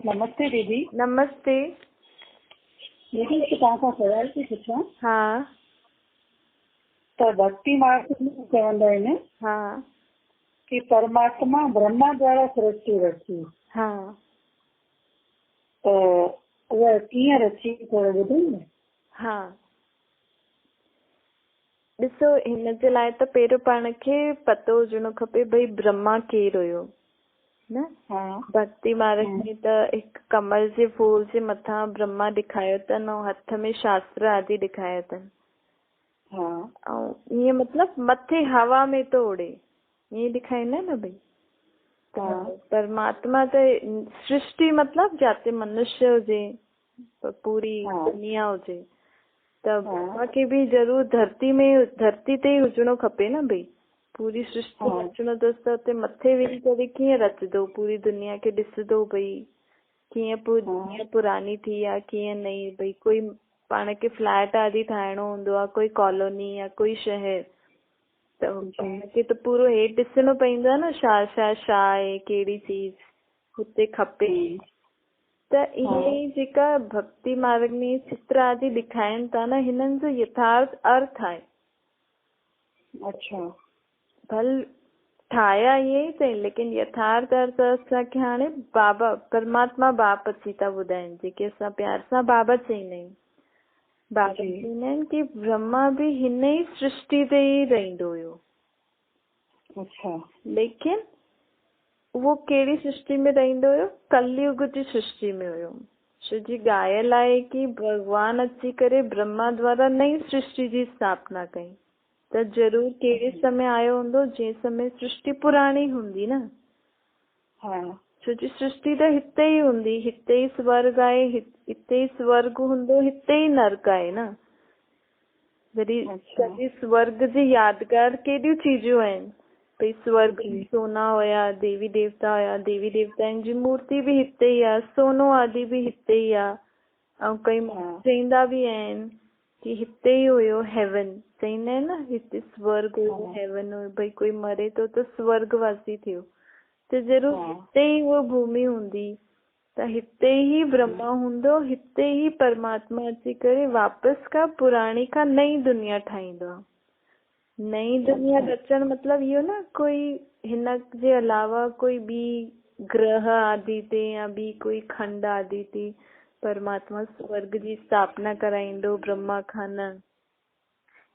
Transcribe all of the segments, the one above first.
नमस्ते दीदी। नमस्ते। दीदी तव्हां खां सवाल थी पुछां। हा त भक्ति मार्ग में चवंदा आहिनि हा कि परमात्मा ब्रह्मा द्वारा सृष्टि रची। हा त उहा कीअं रची थोरो ॿुधाईंदा? हा ॾिसो, हिन जे लाइ त पहिरियों पाण खे पतो हुजणो खपे भई ब्रह्मा केरु हुयो न। भक्ति मार्ग में त हिकु कमल जे फूल जे मथां ब्रह्मा ॾेखारियो अथनि ऐं हथ में शास्त्र आदि ॾेखारिया अथनि। ऐं ईअं मतिलबु मथे हवा में तो उड़े ईअं ॾेखारींदा न भई। परमात्मा त सृष्टि मतिलबु जाते मनुष्य हुजे, पूरी दुनिया हुजे, त ब्रह्मा खे बि ज़रूर धरती ते ई हुजणो खपे न भई। पूरी सृष्टि अचणो अथसि त हुते मथे वेही करे कीअं रचंदो, पूरी दुनिया खे ॾिसंदो भई कीअं दुनिया पुरानी थी आहे कीअं नई। भई कोई पाण खे फ्लैट आदि ठाहिणो हूंदो आहे, कोई कॉलोनी या कोई शहर, त पाण खे त पूरो हेठि ॾिसणो पवंदो आहे न, छा आहे, कहिड़ी चीज हुते खपे। त ईअं ई जेका भक्ति मार्ग में चित्र आदि ॾेखारनि था न, हिननि जो यथार्थ अर्थ आहे। अच्छा, भल ठाहिया ईअं ई अथई, लेकिन यथार्थ अर्थ असांखे हाणे बाबा परमात्मा बाप अची था ॿुधाइनि, जेके असां प्यार सां बाबा चईंदा आहियूं। बाबा चईंदा आहिनि कि ब्रह्मा बि हिन ई सृष्टि ते ई रहंदो हुयो। अच्छा, लेकिन वो कहिड़ी सृष्टि में रहंदो हुयो? कलयुग जी सृष्टि में हुयो। छो जी ॻायल आहे कि भगवान अची करे ब्रह्मा द्वारा नई सृष्टि जी स्थापना कई। त ज़रूर कहिड़े समय आयो हूंदो जंहिं समय सृष्टि पुराणी हूंदी न। छो जी सृष्टि त हिते ई हूंदी, हिते ई स्वर्ग आहे, हिते ई स्वर्ग हूंदो, हिते ई नर्क आहे न। वरी स्वर्ग जी यादगार केॾियूं चीजूं आहिनि भई। स्वर्ग में सोना हुया, देवी देवता हुया, देवी देवताउनि जी मूर्ति बि हिते ई आहे, सोनो आदि बि हिते ई आहे। ऐं कई माण्हू चईंदा बि आहिनि कि हिते ई हुयो हेवन, चईंदा आहिनि न हिते स्वर्ग हुयो, हेवन हुयो। भई कोई मरे थो त स्वर्गवासी थियो, त ज़रूर हिते ई उहा भूमि हूंदी। त हिते ई ब्रह्मा हूंदो, हिते ई परमात्मा अची करे वापसि खां पुराणी खां नई दुनिया ठाहींदो आहे। नई दुनिया रचण मतलब इहो न कोई हिन जे अलावा कोई ॿी ग्रह आदि ते या ॿी कोई खंड आदि ते परमात्मा स्वर्ग जी स्थापना कराईंदो ब्रह्मा खां न।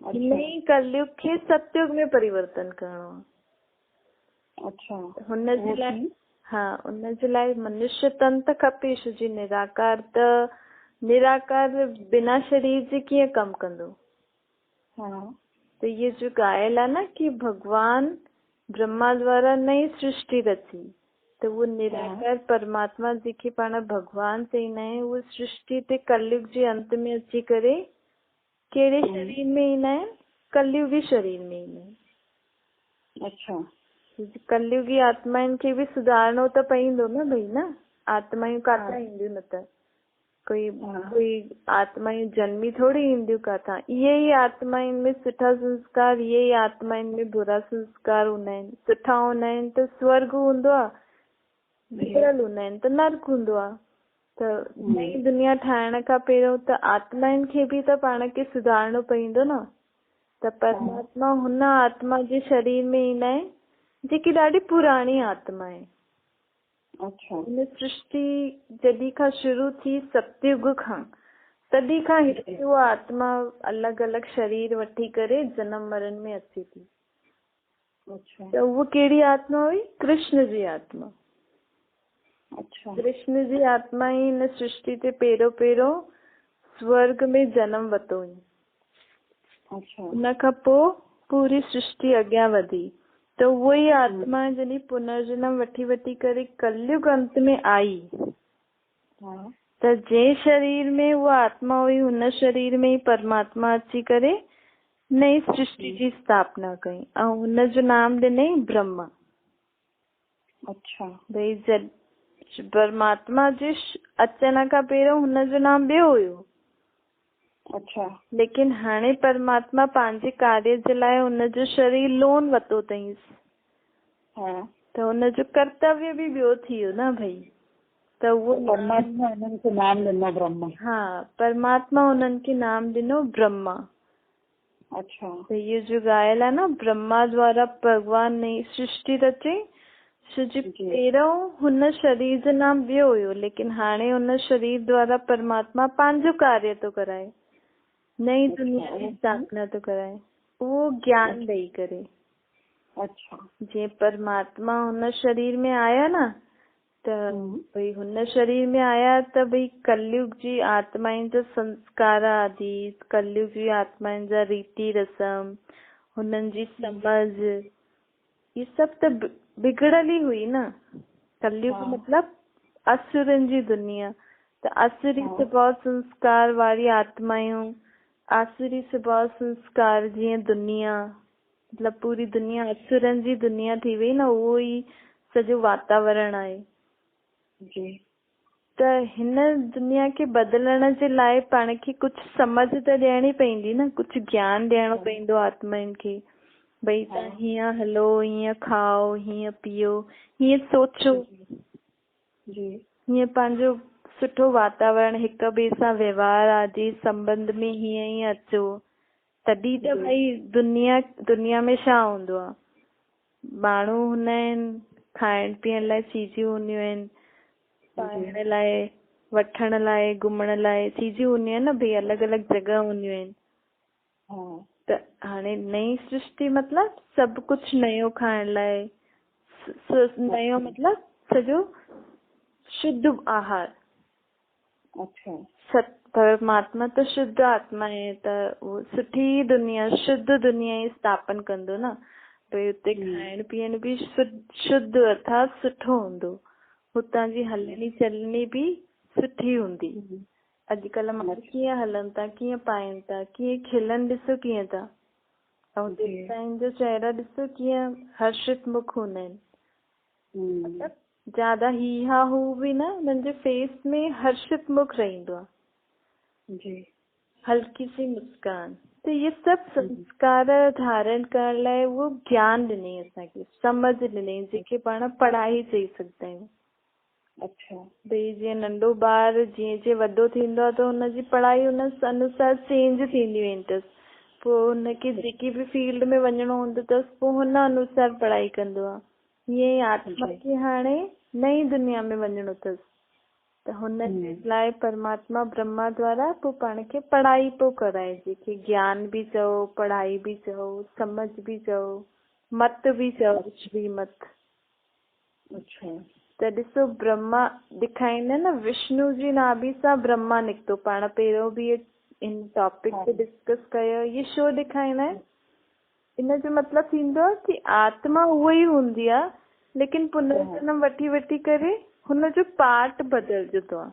हिन ई कलयुग खे सतयुग में परिवर्तन करणो आहे। अच्छा, हुन जे लाइ मनुष्य तन त खपे। छो जी निराकार बिना शरीर जे कीअं कमु कंदो। तो ये जो ॻायल आहे न कि भगवान ब्रह्मा द्वारा नई सृष्टि रची, त वो निराकार परमात्मा जेके पाण भगवान चईंदा आहियूं, उहा सृष्टि ते कलयुग जे अंत में अची करे कहिड़े शरीर में ईंदा आहिनि? कलयुगी शरीर में ईंदा आहिनि। अच्छा, कलयुगी आत्माउनि खे बि सुधारणो त पवंदो न भई न। आत्मायूं काथां ईंदियूं? न त कोई आत्मायूं जन्मी थोड़ी ईंदियूं काथां। इहे ई आत्माउनि में सुठा संस्कार, इहे ई आत्माउनि में बुरा संस्कार हूंदा आहिनि। सुठा हूंदा आहिनि त स्वर्ग हूंदो आहे, बिगड़ल हूंदा आहिनि त नर्क हूंदो आहे। त नई दुनिया ठाहिण खां पहिरियों त आत्माउनि खे बि त पाण खे सुधारणो पवंदो न। त परमात्मा हुन आत्मा जे शरीर में ईंदा आहिनि जेकी ॾाढी पुराणी आत्मा आहे। हिन सृष्टि जॾहिं खां शुरू थी सतयुग खां, तॾहिं खां हिते उहा आत्मा अलॻि अलॻि शरीर वठी करे जनम मरण में अचे थी। त उहा कहिड़ी आत्मा हुई? कृष्ण जी आत्मा। कृष्ण जी आत्मा ई हिन सृष्टि ते पहिरियों स्वर्ग में जनम वरितो हुई। उन खां पोइ पूरी सृष्टि अॻियां वधी। त उहा ई आत्मा जॾहिं पुनर्जन्म वठी करे कलयुग अंत में आई, त जंहिं शरीर में उहा आत्मा हुई, हुन शरीर में ई परमात्मा अची करे नई सृष्टि जी स्थापना कई ऐं हुन जो नाम ॾिनई ब्रह्मा। भई परमात्मा जे अचण खां पहिरियों हुन जो नाम ॿियो हुयो। लेकिन हाणे परमात्मा पंहिंजे कार्य जे लाइ हुन जो शरीर लोन वरितो अथईं, त हुन जो कर्तव्य बि ॿियो थी वियो न भई। त उहो परमात्मा उन्हनि खे नाम ॾिनो ब्रह्मा। हा, परमात्मा उन्हनि खे नाम ॾिनो ब्रह्मा। अच्छा। त इहो जो ॻाल्हि आहे न, ब्रह्मा द्वारा भगवान नई सृष्टि रचे। छोजी पहिरियों हुन शरीर जो नाम ॿियो हुयो, लेकिन हाणे हुन शरीर द्वारा परमात्मा पंहिंजो कार्य थो कराए, नई दुनिया जी स्थापना थो कराए, उहो ज्ञान ॾेई करे। अच्छा। जीअं परमात्मा हुन शरीर में आया न, त भई हुन शरीर में आया त भई कलयुग जी आत्माउनि जा संस्कार आदि, कलयुग जी आत्माउनि जा रीति रस्म, हुननि जी समझ, ये सभु त बिगड़ल ई हुई न। कलयुग मतलब असुरनि जी दुनिया, त असुरी स्वभाव संस्कार वारी आत्मायूं, आसुरी स्वभाव संस्कार जीअं दुनिया, मतलब पूरी दुनिया असुरनि जी दुनिया थी वई न, उहो ई सॼो वातावरण आहे जी। त हिन दुनिया खे बदिलण जे लाइ पाण खे कुझु समझ त ॾियणी पवंदी न, कुझु ज्ञान ॾियणो पवंदो आत्माउनि खे। भई तव्हां हीअं हलो, हीअं खाओ, हीअं पियो, हीअं सोचो, हीअं पंहिंजो सुठो वातावरण, हिक ॿिए सां व्यवहार आदि संबंध में हीअं ई अचो, तॾहिं त भई दुनिया में छा हूंदो आहे, माण्हू हूंदा आहिनि, खाइण पीअण लाइ चीजियूं हूंदियूं आहिनि, पाइण लाइ, वठण लाइ, घुमण लाइ चीजियूं हूंदियूं आहिनि न, भई अलॻि अलॻि जॻह हूंदियूं आहिनि। त हाणे नई सृष्टि मतलब सभु कुझु नयो खाइण लाइ, नयो मतलब सॼो शुद्ध आहार। अच्छा। परमात्मा त शुद्ध आत्मा आहे, त उहो सुठी दुनिया, शुद्ध दुनिया जी स्थापन कंदो न। भई हुते खाइण पीअण बि शुद्ध अर्थात सुठो हूंदो, हुतां जी हलणी चलणी बि सुठी हूंदी। अॼुकल्ह माण्हू कीअं हलनि था, कीअं पाइनि था, कीअं खिलनि, ॾिसो कीअं था, ऐं देवताउनि जो चेहरा ॾिसो कीअं हर्षित मुख हूंदा आहिनि, मतलब ज्यादा ही हा हू बि न, हुननि जे फेस में हर्षित मुख रहंदो आहे, हल्की सी मुस्कान। त ये सभु संस्कार धारण करण लाइ उहो ज्ञान ॾिनई असांखे, समझ ॾिनई, जेके पाण पढ़ाई चई सघंदा आहियूं। अच्छा। भई जीअं नंढो ॿार जीअं वॾो थींदो आहे त हुनजी पढ़ाई हुन अनुसार चेंज थींदी वेंदी अथसि, पोइ हुनखे जेकी बि फील्ड में वञिणो हूंदो अथसि पोइ हुन अनुसार पढ़ाई कंदो आहे। हीअं ई आत्मा खे हाणे नई दुनिया में वञिणो अथसि, त हुन लाइ परमात्मा ब्रह्मा द्वारा पोइ पाण खे पढ़ाई पोइ कराए, जेके ज्ञान बि चओ, पढ़ाई बि चओ, समझ बि चओ, मत बि चओ, श्रीमत। अच्छा। त ॾिसो ब्रह्मा ॾेखारींदा न, विष्णु जी नाभि सां ब्रह्मा निकितो, पाण पहिरियों बि इन टॉपिक ते डिस्कस कयो। ये छो ॾेखारींदा आहिनि, इन जो मतिलबु थींदो आहे कि आत्मा उहा ई हूंदी आहे, लेकिन पुनर्जन्म वठी वठी करे हुन जो पार्ट बदिलजंदो आहे।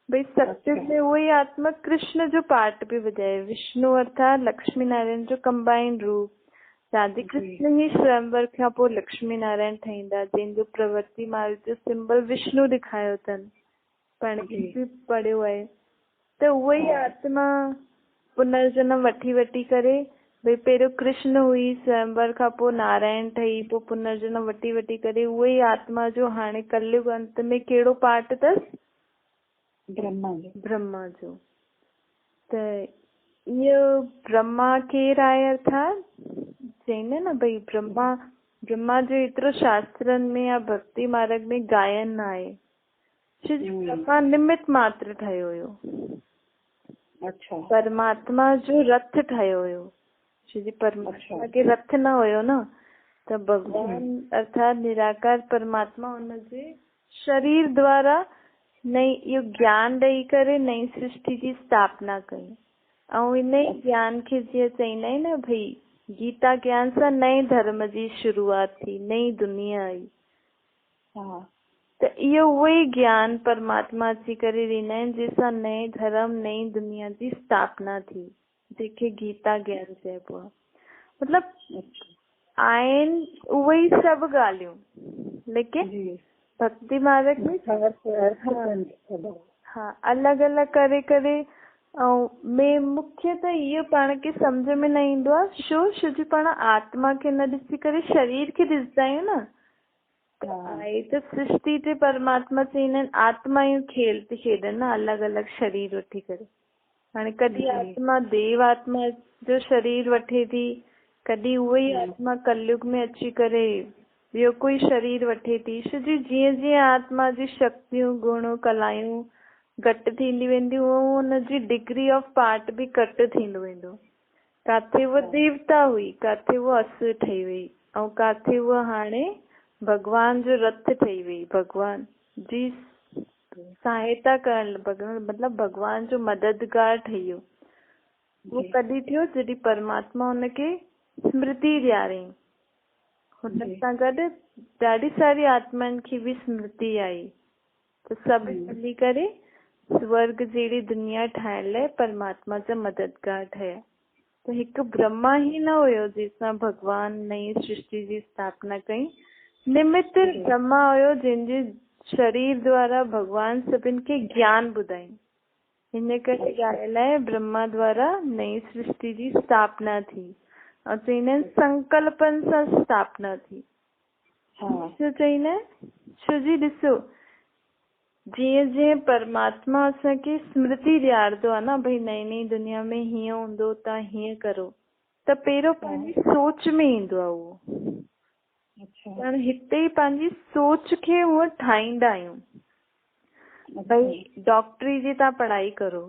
भई सत्युग में उहा ई आत्मा कृष्ण जो पार्ट बि वजाए, विष्णु अर्थात लक्ष्मी नारायण जो कंबाइंड रूप। राधे कृष्ण ही स्वयंवर खां पोइ लक्ष्मी नारायण ठहींदा, जंहिंजो प्रवृत्ति मार्ग जो सिंबल विष्णु ॾेखारियो अथनि, पाण खे बि पढ़ियो आहे। त उहा ई आत्मा पुनर्जन्म वठी वठी करे, भई पहिरियों कृष्ण हुई, स्वयंवर खां पोइ नारायण ठही, पोइ पुनर्जन्म वठी वठी करे उहा ई आत्मा जो हाणे कलयुग अंत में कहिड़ो पार्ट अथसि, ब्रह्मा जो। त इहो ब्रह्मा केरु आहे, अर्थात चईंदा न भई ब्रह्मा जो एतिरो शास्त्रनि में या भक्ति मार्ग में गायन न आहे, ब्रह्मा निमित मात्र ठहियो हुयो। अच्छा। परमात्मा जो रथ ठहियो हुयो, छोजी परमात्मा के रथ न हुयो न, त भगवान अर्थात निराकार परमात्मा हुनजे शरीर द्वारा नई इहो ज्ञान ॾेई करे नई सृष्टि जी स्थापना कई। ऐं इन ई ज्ञान खे जीअं चईंदा आहिनि न, भई गीता ज्ञान सां नए धर्म जी शुरूआत थी, नई दुनिया आई। त इहो उहो ई ज्ञान परमात्मा अची करे ॾींदा आहिनि, जंहिंसां नए धर्म नई दुनिया जी स्थापना थी, जंहिंखे गीता ज्ञान चइबो आहे। मतलब आहिनि उहे ई सभु ॻाल्हियूं, लेकिन भक्ति मार्ग में अलॻि अलॻि करे करे, ऐं में मुख्य त इहो पाण खे सम्झ में न ईंदो आहे, छो छोजी पाण आत्मा खे न ॾिसी करे शरीर खे ॾिसंदा आहियूं न, आई त सृष्टि ते परमात्मा चईंदा आहिनि आत्मायूं खेल थी खेॾनि न अलॻि अलॻि शरीर वठी करे। हाणे कॾहिं आत्मा देव आत्मा जो शरीर वठे थी, कॾहिं उहा ई आत्मा कलयुग में अची करे ॿियो कोई शरीर वठे थी। छोजी जीअं जीअं आत्मा जी शक्तियूं गुण कलायूं घटि थींदी वेंदियूं हुनजी डिग्री ऑफ पार्ट बि घटि थींदो वेंदो। काथे उहा देवता हुई, काथे उहा असुर ठही वई, ऐं काथे उहा हाणे भगवान जो रथ ठही वई, भगवान जी सहायता करण मतलब भगवान जो मददगार ठही वियो। वो कॾहिं थियो जॾहिं परमात्मा हुनखे स्मृति ॾियारई। हुन सां गॾु ॾाढी सारी आत्माउनि खे बि स्मृति आई त सभु मिली करे स्वर्ग जहिड़ी दुनिया ठाहिण लाइ परमात्मा जा मददगार ठहिया। त हिकु ब्रह्मा ई न हुयो जंहिंसां भगवान नई सृष्टि जी स्थापना कई, निमित्त ब्रह्मा हुयो जंहिंजे शरीर द्वारा भगवान सभिनि खे ज्ञान ॿुधाई। हिन करे ॻाल्हि लाइ ब्रह्मा द्वारा नई सृष्टि जी स्थापना थी ऐं चईंदा आहिनि संकल्पनि सां स्थापना थी। छो चईंदा आहिनि? छोजी ॾिसो जीअं जीअं परमात्मा असांखे स्मृति ॾियारंदो आहे न भई नई नई दुनिया में हीअं हूंदो तव्हां हीअं करो, त पहिरियों पंहिंजी सोच में ईंदो आहे उहो। पाण हिते ई पंहिंजी सोच खे उहो ठाहींदा आहियूं। भई डॉक्टरी जी तव्हां पढ़ाई करो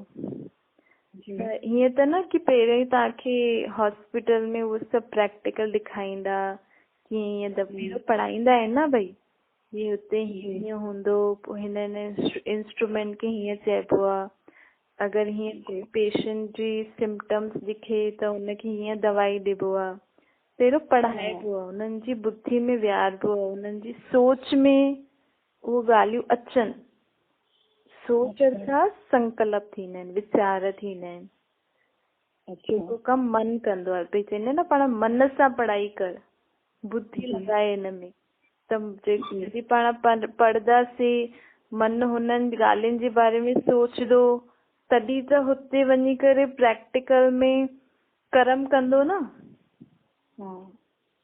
त हीअं त न की पहिरियों ई तव्हांखे हॉस्पिटल में उहो सभु प्रैक्टिकल ॾेखारींदा की हीअं त पढ़ाईंदा आहिनि न भई हीअ हुते हीअं हूंदो, पोइ हिन इंस्ट्रूमेंट खे हीअं चइबो आहे, अगरि हीअं पेशेंट जी सिम्टम्स दिखे त हुनखे हीअं दवाई ॾिबो आहे। पहिरियों पढ़ाइबो आहे, हुननि जी बुद्धि में विहारबो आहे, हुननि जी सोच में उहो ॻाल्हियूं अचनि। सोच अर्थात संकल्प थींदा आहिनि, वीचार थींदा आहिनि। जेको कमु मन कंदो आहे, भई चवंदा न पाण मन सां पढ़ाई कर, बुद्धि लॻाए हिन में, त जॾहिं पाण पढ़ंदासीं मन हुननि ॻाल्हियुनि जे बारे में सोचंदो तॾहिं त हुते वञी करे प्रैक्टिकल में कर्म कंदो न।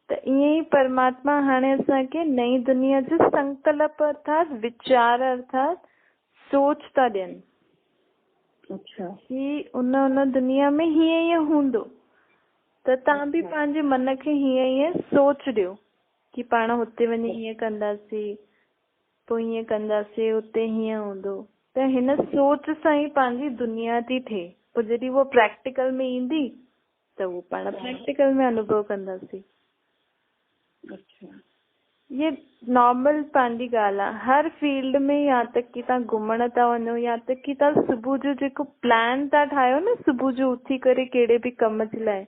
त ईअं ई परमात्मा हाणे असांखे नई दुनिया जो संकल्प अर्थात विचार अर्थात सोच था ॾियनि कि उन दुनिया में हीअं हीअं हूंदो, त तव्हां बि पंहिंजे मन खे हीअं हीअं सोच ॾियो कि पाण हुते वञी हीअं कंदासीं, पोइ हीअं कंदासीं, हुते हीअं हूंदो। त हिन सोच सां ई पंहिंजी दुनिया थी थिए। पोइ जॾहिं उहो प्रैक्टिकल में ईंदी त उहो पाण प्रैक्टिकल में अनुभव कंदासीं। ये नॉर्मल पंहिंजी ॻाल्हि आहे। हर फील्ड में या तक कि तव्हां घुमण था वञो, या तक कि तव्हां सुबुह जो जेको प्लान था ठाहियो न सुबुह जो उथी करे कहिड़े बि कम जे लाइ,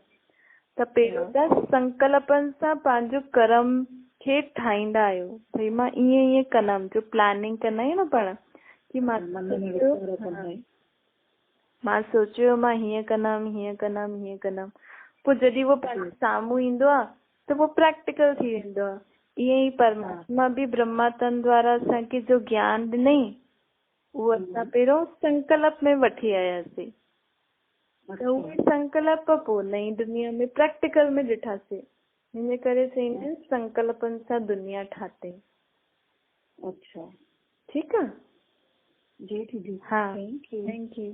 त पहिरियों त संकल्पनि सां पंहिंजो कर्म खे ठाहींदा आहियो। भई मां ईअं ईअं कंदमि, जो प्लानिंग कंदा आहियूं न पाण कि मां सोचियो मां हीअं कंदमि हीअं कंदमि हीअं कंदमि, पोइ जॾहिं उहो पंहिंजे साम्हूं ईंदो आहे त उहो प्रैक्टिकल थी वेंदो आहे। ईअं ई परमात्मा बि ब्रह्मा तन द्वारा असांखे जो ज्ञान ॾिनई उहो असां पहिरियों संकल्प में वठी आयासीं, त उहे संकल्प पोइ नई दुनिया में प्रैक्टिकल में ॾिठासीं। हिन करे चईंदा आहिनि संकल्पनि सां दुनिया ठाते। अच्छा, ठीकु आहे जी दीदी। हा, थैंक यू।